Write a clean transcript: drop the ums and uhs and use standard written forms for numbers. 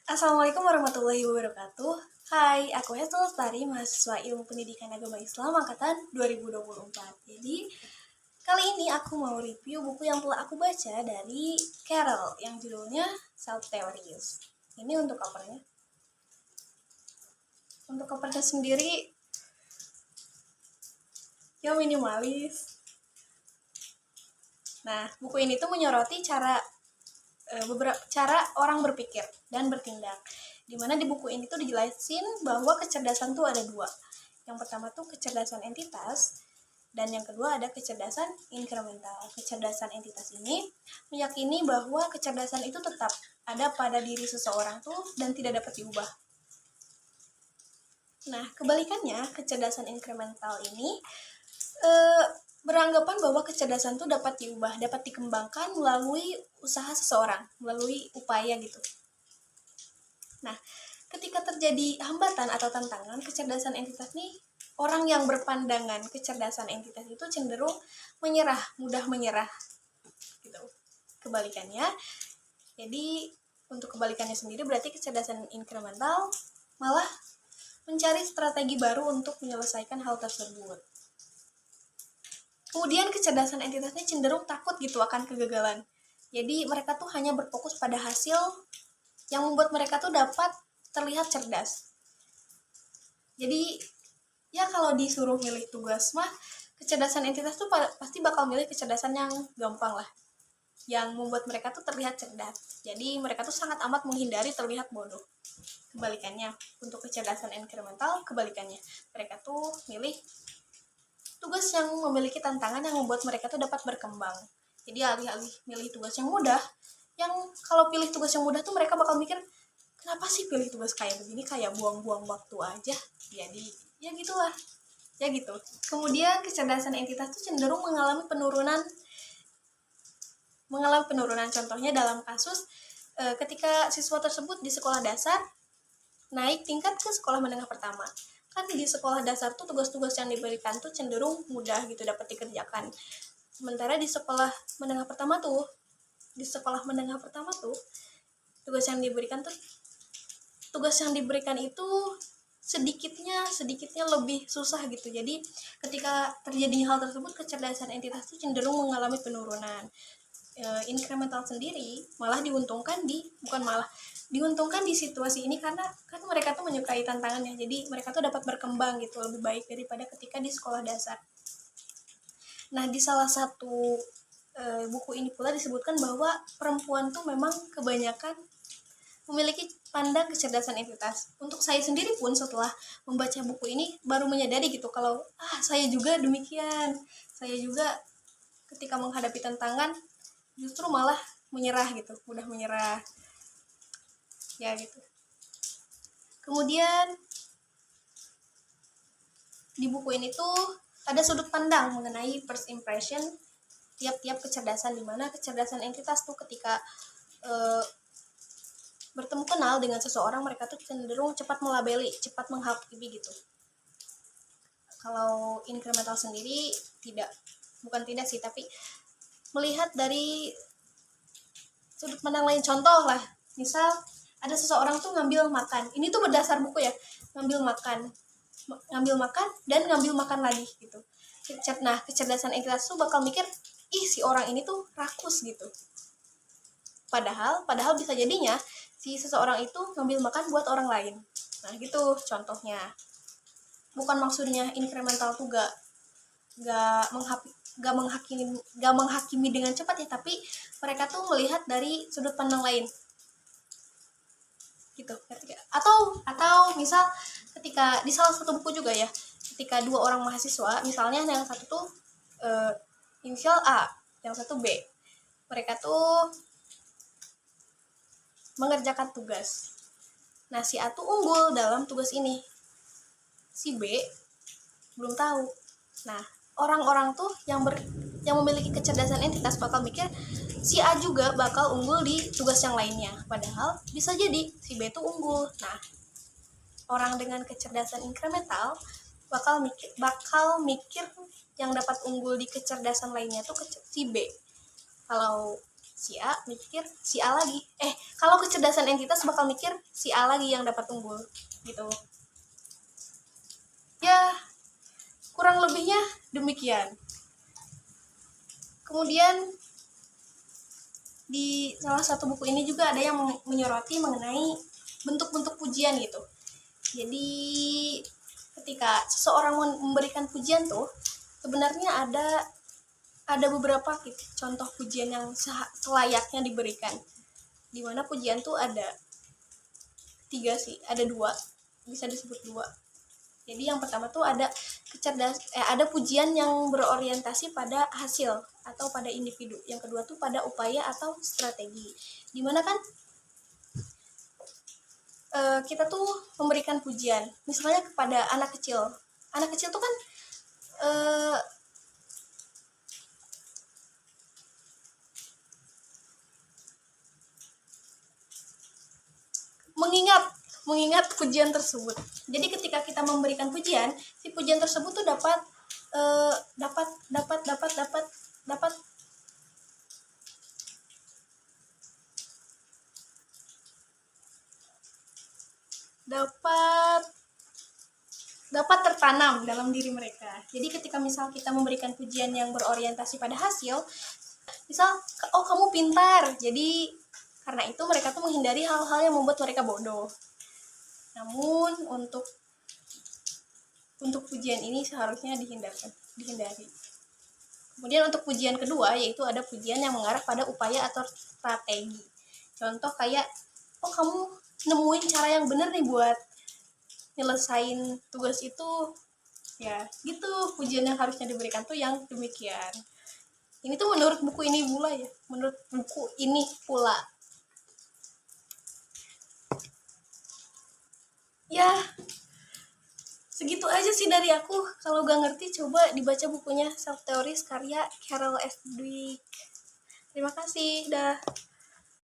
Assalamualaikum warahmatullahi wabarakatuh. Hai, aku Hetul Lestari, mahasiswa Ilmu Pendidikan Agama Islam angkatan 2024. Jadi, kali ini aku mau review buku yang telah aku baca dari Carol yang judulnya Self Theories. Ini untuk covernya. Untuk covernya sendiri ya minimalis. Nah, buku ini tuh menyoroti beberapa cara orang berpikir dan bertindak. Dimana di buku ini tuh dijelasin bahwa kecerdasan tuh ada dua. Yang pertama tuh kecerdasan entitas, dan yang kedua ada kecerdasan inkremental. Kecerdasan entitas ini meyakini bahwa kecerdasan itu tetap ada pada diri seseorang tuh dan tidak dapat diubah. Nah, kebalikannya, kecerdasan inkremental ini beranggapan bahwa kecerdasan itu dapat diubah, dapat dikembangkan melalui usaha seseorang, melalui upaya gitu. Nah, ketika terjadi hambatan atau tantangan kecerdasan entitas nih, orang yang berpandangan kecerdasan entitas itu cenderung menyerah, mudah menyerah gitu. Kebalikannya, jadi untuk kebalikannya sendiri berarti kecerdasan inkremental malah mencari strategi baru untuk menyelesaikan hal tersebut. Kemudian kecerdasan entitasnya cenderung takut gitu akan kegagalan. Jadi mereka tuh hanya berfokus pada hasil yang membuat mereka tuh dapat terlihat cerdas. Jadi ya kalau disuruh milih tugas mah kecerdasan entitas tuh pasti bakal milih kecerdasan yang gampang lah, yang membuat mereka tuh terlihat cerdas. Jadi mereka tuh sangat amat menghindari terlihat bodoh. Kebalikannya, untuk kecerdasan inkremental kebalikannya, mereka tuh milih tugas yang memiliki tantangan yang membuat mereka tuh dapat berkembang. Jadi alih-alih milih tugas yang mudah, yang kalau pilih tugas yang mudah tuh mereka bakal mikir, kenapa sih pilih tugas kayak begini, kayak buang-buang waktu aja. Jadi ya gitulah, ya gitu. Kemudian kecerdasan entitas tuh cenderung mengalami penurunan. Contohnya dalam kasus ketika siswa tersebut di sekolah dasar naik tingkat ke sekolah menengah pertama. Kan di sekolah dasar tuh tugas-tugas yang diberikan tuh cenderung mudah gitu dapat dikerjakan. Sementara di sekolah menengah pertama tuh, tugas yang diberikan itu sedikitnya lebih susah gitu. Jadi ketika terjadi hal tersebut kecerdasan entitas itu cenderung mengalami penurunan. Inkremental sendiri diuntungkan di situasi ini karena kan mereka tuh menyukai tantangannya, jadi mereka tuh dapat berkembang gitu lebih baik daripada ketika di sekolah dasar. Nah, di salah satu buku ini pula disebutkan bahwa perempuan tuh memang kebanyakan memiliki pandang kecerdasan entitas. Untuk saya sendiri pun setelah membaca buku ini baru menyadari gitu kalau saya juga demikian. Saya juga ketika menghadapi tantangan justru malah menyerah gitu, mudah menyerah. Ya gitu. Kemudian di buku ini tuh ada sudut pandang mengenai first impression tiap-tiap kecerdasan, di mana kecerdasan entitas tuh ketika bertemu kenal dengan seseorang mereka tuh cenderung cepat melabeli, cepat menghakimi gitu. Kalau inkremental sendiri bukan tidak sih, tapi melihat dari sudut pandang lain. Contoh lah, misal ada seseorang tuh ngambil makan, ini tuh berdasar buku ya, ngambil makan dan ngambil makan lagi gitu. Nah, kecerdasan entitas tuh bakal mikir, si orang ini tuh rakus gitu. Padahal bisa jadinya si seseorang itu ngambil makan buat orang lain. Nah gitu contohnya. Bukan maksudnya inkremental tuh gak menghakimi dengan cepat ya, tapi mereka tuh melihat dari sudut pandang lain gitu. Atau misal ketika di salah satu buku juga ya, ketika dua orang mahasiswa, misalnya yang satu tuh inisial A, yang satu B, mereka tuh mengerjakan tugas. Nah, si A tuh unggul dalam tugas ini, si B belum tahu. Nah, orang-orang tuh yang memiliki kecerdasan entitas bakal mikir si A juga bakal unggul di tugas yang lainnya, padahal bisa jadi si B tuh unggul. Nah, orang dengan kecerdasan inkremental bakal mikir yang dapat unggul di kecerdasan lainnya tuh si B. Kalau si A mikir si A lagi. Kalau kecerdasan entitas bakal mikir si A lagi yang dapat unggul gitu. Ya, kurang lebihnya demikian. Kemudian di salah satu buku ini juga ada yang menyoroti mengenai bentuk-bentuk pujian gitu. Jadi ketika seseorang memberikan pujian tuh sebenarnya ada beberapa gitu, contoh pujian yang selayaknya diberikan. Dimana pujian tuh ada 3 sih, ada 2, bisa disebut 2. Jadi yang pertama tuh ada ada pujian yang berorientasi pada hasil atau pada individu. Yang kedua tuh pada upaya atau strategi. Dimana kan kita tuh memberikan pujian, misalnya kepada anak kecil. Anak kecil tuh kan mengingat pujian tersebut. Jadi ketika kita memberikan pujian, si pujian tersebut tuh dapat tertanam dalam diri mereka. Jadi ketika misal kita memberikan pujian yang berorientasi pada hasil, misal, oh kamu pintar, jadi karena itu mereka tuh menghindari hal-hal yang membuat mereka bodoh. Namun untuk pujian ini seharusnya dihindari. Kemudian untuk pujian kedua, yaitu ada pujian yang mengarah pada upaya atau strategi. Contoh kayak, oh kamu nemuin cara yang benar nih buat nyelesain tugas itu. Ya, gitu pujian yang harusnya diberikan tuh yang demikian. Ini tuh menurut buku ini pula ya, menurut buku ini pula. Ya, segitu aja sih dari aku. Kalau gak ngerti coba dibaca bukunya Self Theories karya Carol S. Dweck. Terima kasih, dah.